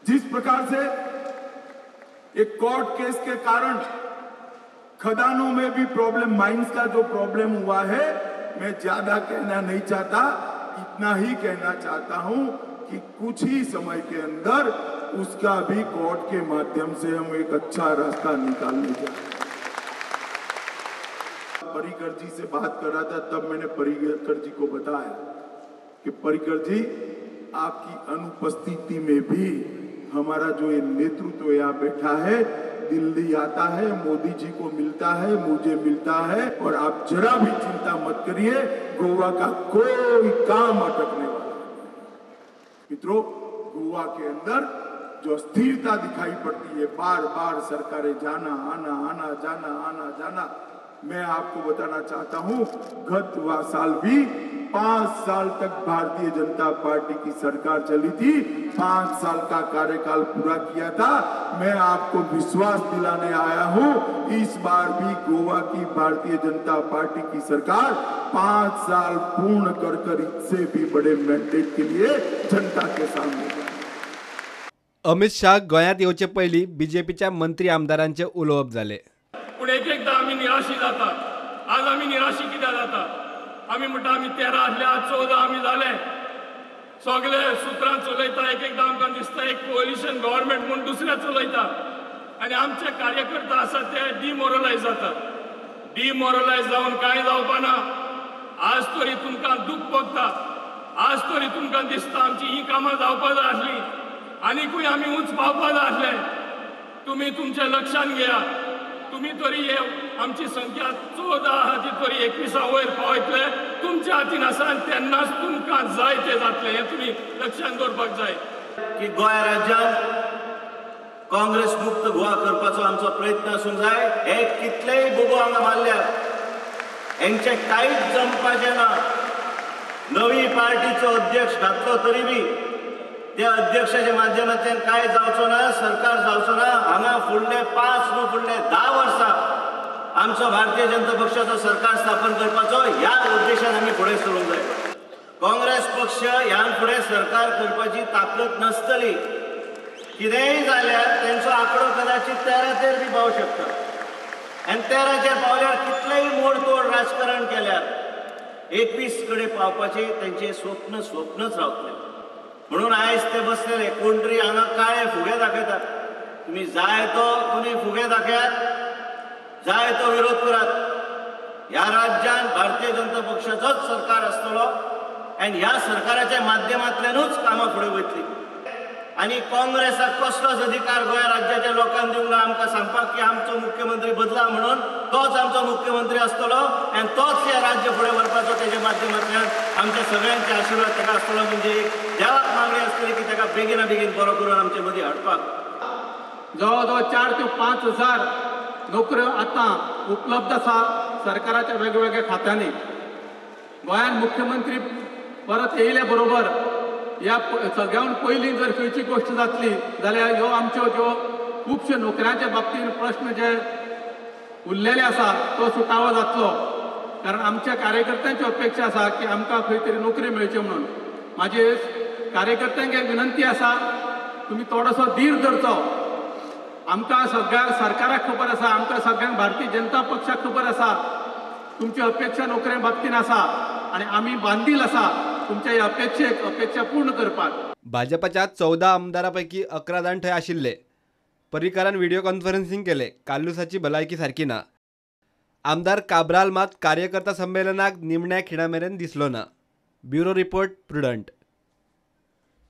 जिस प्रकार से एक कोर्ट केस के कारण खदानों में भी प्रॉब्लम, माइंस का जो प्रॉब्लम हुआ है, मैं ज्यादा कहना नहीं चाहता, इतना ही कहना चाहता हूं कि कुछ ही समय के अंदर उसका भी कोर्ट के माध्यम से हम एक अच्छा रास्ता निकालने जा रहे हैं। पर्रिकर जी से बात कर रहा था, तब मैंने पर्रिकर जी को बताया कि पर्रिकर जी, आपकी अनुपस्थिति में भी हमारा जो ये नेतृत्व यहाँ बैठा है, दिल्ली आता है, मोदी जी को मिलता है, मुझे मिलता है, और आप जरा भी चिंता मत करिए, गोवा का कोई काम अटकने वाला नहीं। मित्रों, गोवा के अंदर जो स्थिरता दिखाई पड़ती है, बार बार सरकारें जाना आना, मैं आपको बताना चाहता हूं, गत साल भी 5 साल तक भारतीय जनता पार्टी की सरकार चली थी, 5 साल का कार्यकाल पूरा किया था। मैं आपको विश्वास दिलाने आया हूं, इस बार भी गोवा की भारतीय जनता पार्टी की सरकार 5 साल पूर्ण कर इससे भी बड़े मैंडेट के लिए जनता के सामने जाए। अमित शाह गोयात येवचे पयलीं बीजेपीच्या मंत्री आमदारांचे उलोवप जाले। पण एक-एकदा आम्ही निराशी जातात। आज आम्ही निराशी कित्याक जाता? आम्ही म्हणटा आम्ही 13 आसले, आज 14 आम्ही जाले, सगळे सुत्रां चलयता, एक-एकदा आमकां दिसता एक कोलिशन गव्हर्नमेंट म्हणून दुसरे चलयता, आनी आमचे कार्यकर्ता आसा ते डिमोरलायज जातात। डिमोरलायज जावन कांय जावपा ना। आज तरी तुमकां दूख भोगता, आज तरी तुमकां दिसता आमची ही कामां जावपा जाय आसली, आनीकूय आमी उंच पावपा जाय आसले। तुमी तुमच्या लक्षान घेया, तुम्ही तरी हे आमची संख्या 14 आहा ती तरी 21 वयर पावयतले, तुमच्या हातीन आसा, आनी तेन्नाच तुमकां जाय ते जातले, हे तुमी लक्षान दवरपाक जाय की गोंय राज्यांत काँग्रेस मुक्त गोवा करपाचो आमचो प्रयत्न आसूंक जाय। हे कितलेय बोबो हांगा मारल्यात, हेंचे कांयच जमपाचें ना। नवी पार्टीचो अध्यक्ष घातलो तरी बी त्या अध्यक्षाच्या माध्यमांतल्यान काय जावचो ना, सरकार जावचो ना। हांगा फुडले 5 न्हू फुडले 10 वर्सां आमचो भारतीय जनता पक्षाचो सरकार स्थापन करपाचो ह्या उद्देशान आमी फुडें सरूंक जाय। काँग्रेस पक्ष ह्या फुडें सरकार करपाची ताकद नसतली, कितेंय जाल्यार तेंचो आंकडो कदाचित 13 बी पावूं शकता, आनी 13 पावल्यार कितलेय मोडतोड राजकारण केल्यार 21 कडेन पावपाचें तेंचें स्वप्नच रावतलें। म्हणून आयज ते बसलेले, कोण तरी हांगा काळे फुगे दाखयतात। तुम्ही जाय तो तुम्ही फुगे दाखयात, जाय तो विरोध करात। ह्या राज्यात भारतीय जनता पक्षाचोच सरकार आसतलो, आनी ह्या सरकाराच्या माध्यमांतल्यानूच कामां फुडें वयतली। आनी काँग्रेसाक कसलोच अधिकार गोंय राज्याच्या लोकांक दिवंक ना आमकां सांगपाक की आमचो मुख्यमंत्री बदला म्हणून, तोच आमचो मुख्यमंत्री आसतलो, आनी तोच हे राज्य फुडें व्हरपाचो तेच्या माध्यमांतल्यान आमच्या सगळ्यांचे आशिर्वाद ताका आसतलो। म्हणजे देवाक मागणी आसतली की ताका बेगिना बेगीन बरो करून आमचे मदीं हाडपाक। जवळ 4 ते 5 हजार नोकऱ्यो आतां उपलब्ध आसा सरकाराच्या वेगवेगळ्या खात्यांनी। गोंयांत मुख्यमंत्री परत येयले बरोबर ह्या सगळ्यान पयलीं जर खंयची गोश्ट जातली जाल्यार ह्यो आमच्यो ज्यो खुबश्यो नोकऱ्यांच्या बाबतींत प्रश्न जे उरलेले आसा तो सुटावो जातलो। कारण आमच्या कार्यकर्त्यांची अपेक्षा आसा की आमकां खंय तरी नोकरी मेळची म्हणून। म्हाजी कार्यकर्त्यांक एक विनंती आसा, तुमी थोडोसो धीर धरचो। आमकां सगळ्या सरकाराक खबर आसा, आमकां सगळ्यांक भारतीय जनता पक्षाक खबर आसा तुमची अपेक्षा नोकऱ्यां बाबतींत आसा, आनी आमी बांदील आसा तुमच्या ह्या अपेक्षा पूर्ण करपाक। भाजपाच्या 14 आमदारांपैकी 11 जाण थंय आशिल्ले। पर्रिकरान व्हिडिओ कॉन्फरन्सिंग केले। कालुसाची भलायकी सारकी ना। आमदार काब्राल मात कार्यकर्ता संमेलनाक निमण्या खिणा मेरेन दिसलो ना। Bureau report, prudent.